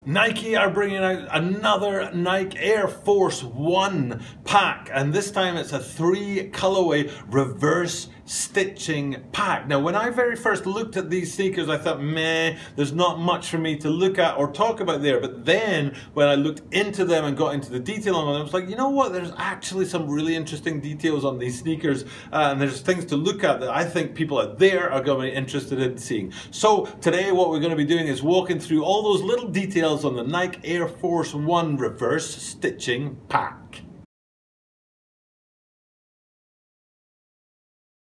Nike are bringing out another Nike Air Force 1 pack, and this time it's a 3 colorway reverse stitching pack. Now, when I very first looked at these sneakers, I thought, meh, there's not much for me to look at or talk about there. But then when I looked into them and got into the detail on them, I was like, you know what, there's actually some really interesting details on these sneakers, and there's things to look at that I think people out there are going to be interested in seeing. So today what we're going to be doing is walking through all those little details on the Nike Air Force 1 reverse stitching pack.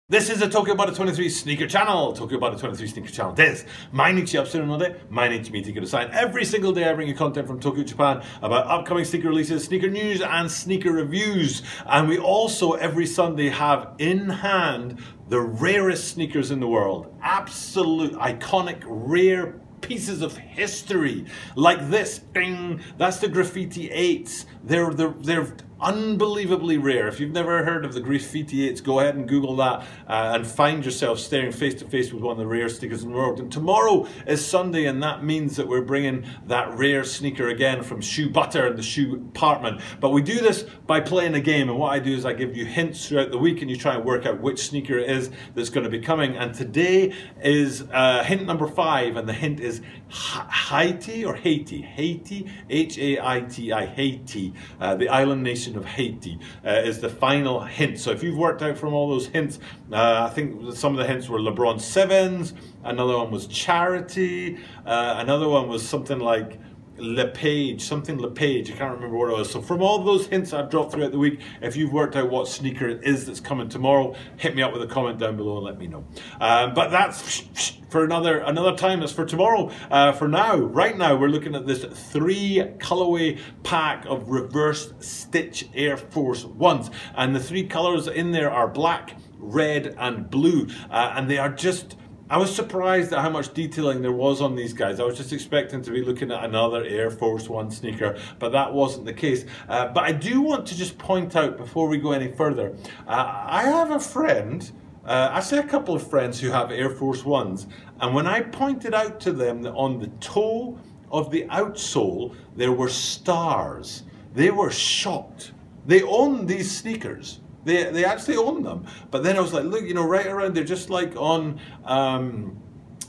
This is a Tokyo Bada 23 sneaker channel. Tokyo Bada 23 sneaker channel です。毎日アップするので、毎日見てください。Every single day I bring you content from Tokyo, Japan about upcoming sneaker releases, sneaker news and sneaker reviews. And we also every Sunday have in hand the rarest sneakers in the world. Absolute, iconic, rare pieces of history. Like this, ding, that's the Graffiti 8s. They're unbelievably rare. If you've never heard of the Graffiti 8s, go ahead and Google that and find yourself staring face to face with one of the rare sneakers in the world. And tomorrow is Sunday, and that means that we're bringing that rare sneaker again from Shoe Butter and the Shoe Apartment. But we do this by playing a game, and what I do is I give you hints throughout the week and you try and work out which sneaker it is that's going to be coming. And today is hint number 5, and the hint is Haiti or Haiti. Haiti, H-A-I-T-I, Haiti. The island nation of Haiti is the final hint. So if you've worked out from all those hints, I think some of the hints were LeBron 7s, another one was Charity, another one was something like LePage, I can't remember what it was. So from all those hints I've dropped throughout the week, if you've worked out what sneaker it is that's coming tomorrow, hit me up with a comment down below and let me know. But that's for another time. That's for tomorrow. For now, right now, we're looking at this 3 colorway pack of reverse stitch Air Force 1s, and the 3 colors in there are black, red, and blue, and they are just, I was surprised at how much detailing there was on these guys. I was just expecting to be looking at another Air Force 1 sneaker, but that wasn't the case. But I do want to just point out before we go any further, I have a friend, I say a couple of friends who have Air Force 1s, and when I pointed out to them that on the toe of the outsole there were stars, they were shocked. They own these sneakers. They actually own them. But then I was like, look, you know, right around, they're just like on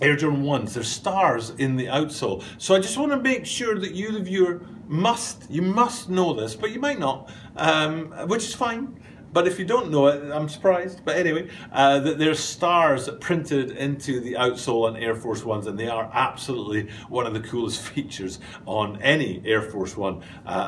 Air Jordan 1s. There's stars in the outsole. So I just want to make sure that you, the viewer, you must know this, but you might not, which is fine. But if you don't know it, I'm surprised. But anyway, that there's stars printed into the outsole on Air Force 1s, and they are absolutely one of the coolest features on any Air Force 1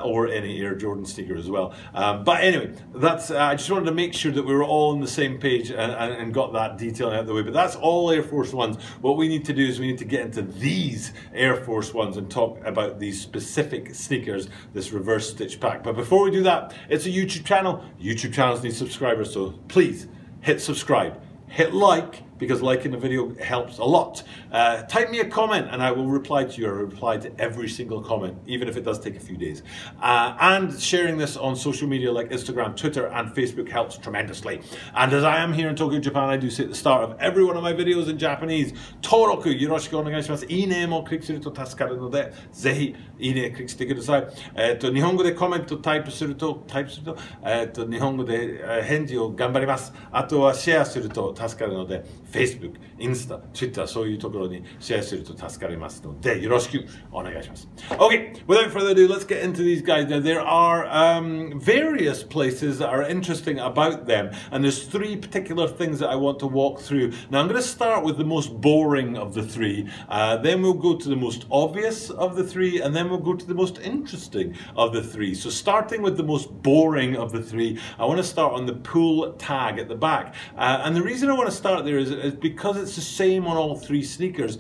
or any Air Jordan sneaker as well. But anyway, that's I just wanted to make sure that we were all on the same page and got that detailing out of the way. But that's all Air Force 1s. What we need to do is we need to get into these Air Force 1s and talk about these specific sneakers, this reverse stitch pack. But before we do that, it's a YouTube channel. YouTube channels need subscribers, so please hit subscribe, hit like, because liking the video helps a lot. Type me a comment and I will reply to you, or reply to every single comment, even if it does take a few days. And sharing this on social media like Instagram, Twitter, and Facebook helps tremendously. And as I am here in Tokyo, Japan, I do say at the start of every one of my videos in Japanese, Toroku yoroshiku onegaishimasu. Ine mo clickすると助かるので、ぜひいいねクリックしてください。日本語でコメントタイプすると、日本語で返事を頑張ります。あとはシェアすると助かるので、Facebook、インスタ、Twitter、そういうところにシェアすると助かりますので、よろしくお願いします。Okay, without further ado, let's get into these guys. Now, there are various places that are interesting about them, and there's 3 particular things that I want to walk through. Now, I'm going to start with the most boring of the 3, then we'll go to the most obvious of the 3, and then we'll go to the most interesting of the 3. So starting with the most boring of the 3, I want to start on the pull tag at the back. And the reason I want to start there is because it's the same on all 3 sneakers,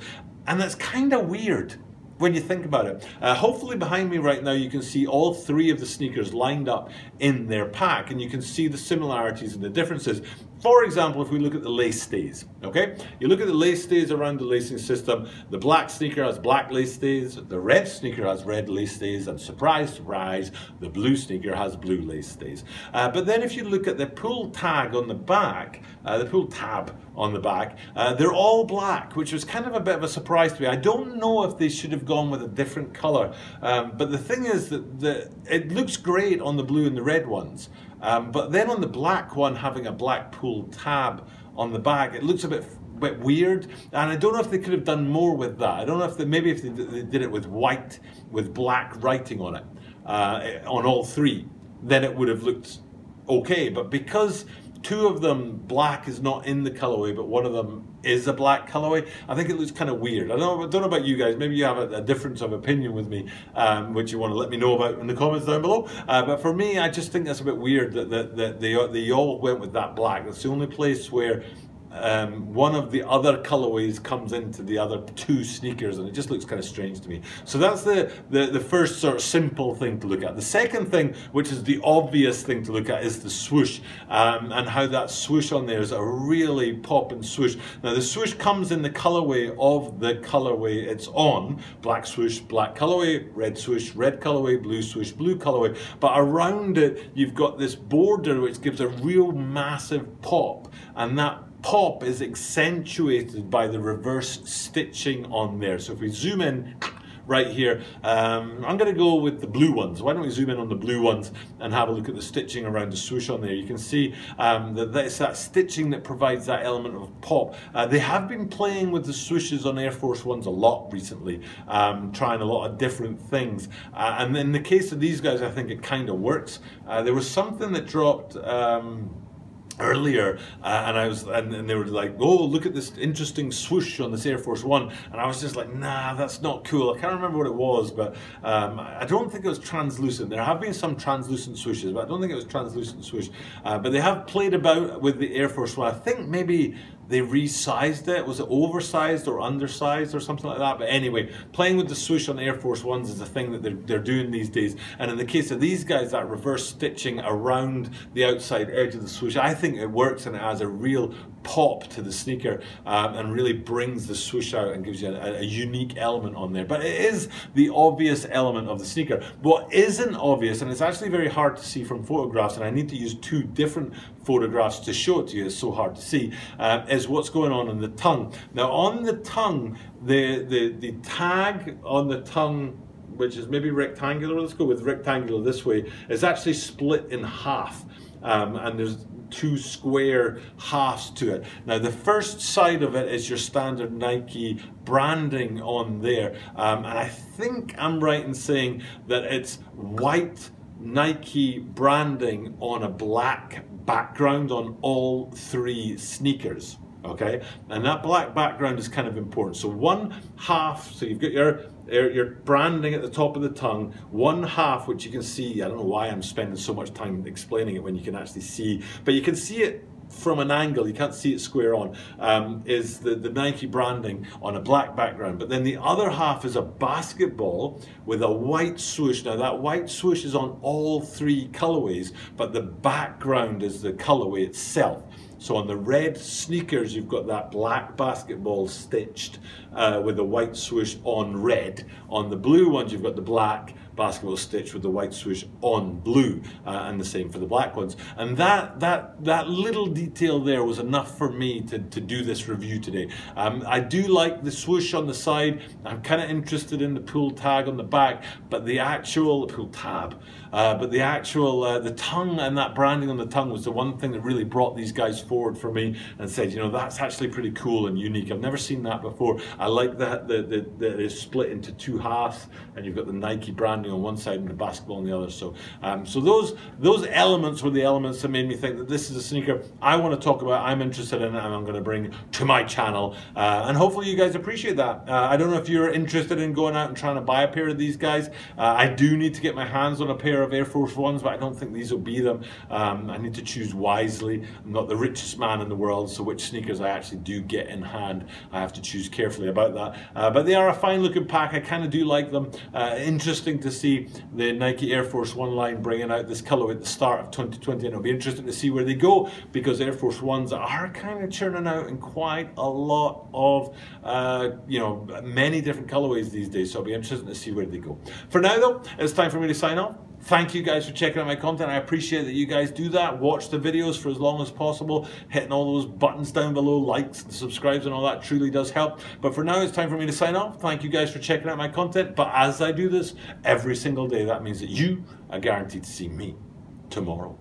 and that's kind of weird when you think about it. Hopefully behind me right now you can see all 3 of the sneakers lined up in their pack, and you can see the similarities and the differences. For example, if we look at the lace stays, okay? You look at the lace stays around the lacing system, the black sneaker has black lace stays, the red sneaker has red lace stays, and surprise, surprise, the blue sneaker has blue lace stays. But then if you look at the pull tag on the back, the pull tab on the back, they're all black, which was kind of a bit of a surprise to me. I don't know if they should have gone with a different color, but the thing is that it looks great on the blue and the red ones. But then on the black one, having a black pull tab on the back, it looks a bit weird, and I don't know if they could have done more with that. I don't know if maybe if they did it with white with black writing on it on all three, then it would have looked okay. But because two of them, black is not in the colorway, but one of them is a black colorway, I think it looks kind of weird. I don't know about you guys, maybe you have a difference of opinion with me, which you want to let me know about in the comments down below. But for me, I just think that's a bit weird that they all went with that black. That's the only place where one of the other colorways comes into the other two sneakers, and it just looks kind of strange to me. So that's the first sort of simple thing to look at. The second thing, which is the obvious thing to look at, is the swoosh, and how that swoosh on there is a really popping swoosh. Now the swoosh comes in the colorway of the colorway it's on: black swoosh, black colorway; red swoosh, red colorway; blue swoosh, blue colorway. But around it you've got this border which gives a real massive pop, and that pop is accentuated by the reverse stitching on there. So if we zoom in right here, I'm going to go with the blue ones. Why don't we zoom in on the blue ones and have a look at the stitching around the swoosh on there. You can see that it's that stitching that provides that element of pop. They have been playing with the swooshes on Air Force Ones a lot recently, trying a lot of different things. And in the case of these guys, I think it kind of works. There was something that dropped earlier, and they were like, oh, look at this interesting swoosh on this Air Force One, and I was just like, nah, that's not cool. I can't remember what it was, but I don't think it was translucent. There have been some translucent swooshes, but I don't think it was translucent swoosh. But they have played about with the Air Force One. I think maybe they resized it. Was it oversized or undersized or something like that? But anyway, playing with the swoosh on Air Force Ones is a thing that they're doing these days. And in the case of these guys, that reverse stitching around the outside edge of the swoosh, I think it works, and it has a real pop to the sneaker, and really brings the swoosh out and gives you a unique element on there. But it is the obvious element of the sneaker. What isn't obvious, and it's actually very hard to see from photographs, and I need to use two different photographs to show it to you, it's so hard to see, is what's going on in the tongue. Now on the tongue, the tag on the tongue, which is maybe rectangular, let's go with rectangular this way, is actually split in half, and there's two square halves to it. Now the first side of it is your standard Nike branding on there, and I think I'm right in saying that it's white Nike branding on a black background on all three sneakers. Okay, and that black background is kind of important. So one half, so you've got your branding at the top of the tongue, one half, which you can see, I don't know why I'm spending so much time explaining it when you can actually see, but you can see it from an angle, you can't see it square on, is the Nike branding on a black background. But then the other half is a basketball with a white swoosh. Now that white swoosh is on all three colorways, but the background is the colorway itself. So on the red sneakers, you've got that black basketball stitched with a white swoosh on red. On the blue ones, you've got the black basketball stitched with the white swoosh on blue, and the same for the black ones. And that little detail there was enough for me to do this review today. I do like the swoosh on the side. I'm kind of interested in the pull tag on the back, but the actual pull tab, but the actual the tongue and that branding on the tongue was the one thing that really brought these guys forward for me and said, you know, that's actually pretty cool and unique. I've never seen that before. I like that it's split into two halves, and you've got the Nike branding on one side and the basketball on the other. So so those elements were the elements that made me think that this is a sneaker I want to talk about, I'm interested in it, and I'm going to bring to my channel, and hopefully you guys appreciate that. I don't know if you're interested in going out and trying to buy a pair of these guys. I do need to get my hands on a pair of Air Force Ones, but I don't think these will be them. I need to choose wisely. I'm not the richest man in the world, so which sneakers I actually do get in hand, I have to choose carefully about that. But they are a fine looking pack. I kind of do like them. Interesting to see the Nike Air Force 1 line bringing out this colorway at the start of 2020, and it'll be interesting to see where they go, because Air Force 1s are kind of churning out in quite a lot of, you know, many different colorways these days, so it'll be interesting to see where they go. For now though, it's time for me to sign off. Thank you guys for checking out my content. I appreciate that you guys do that. Watch the videos for as long as possible. Hitting all those buttons down below, likes and subscribes and all that truly does help. But for now, it's time for me to sign off. Thank you guys for checking out my content. But as I do this every single day, that means that you are guaranteed to see me tomorrow.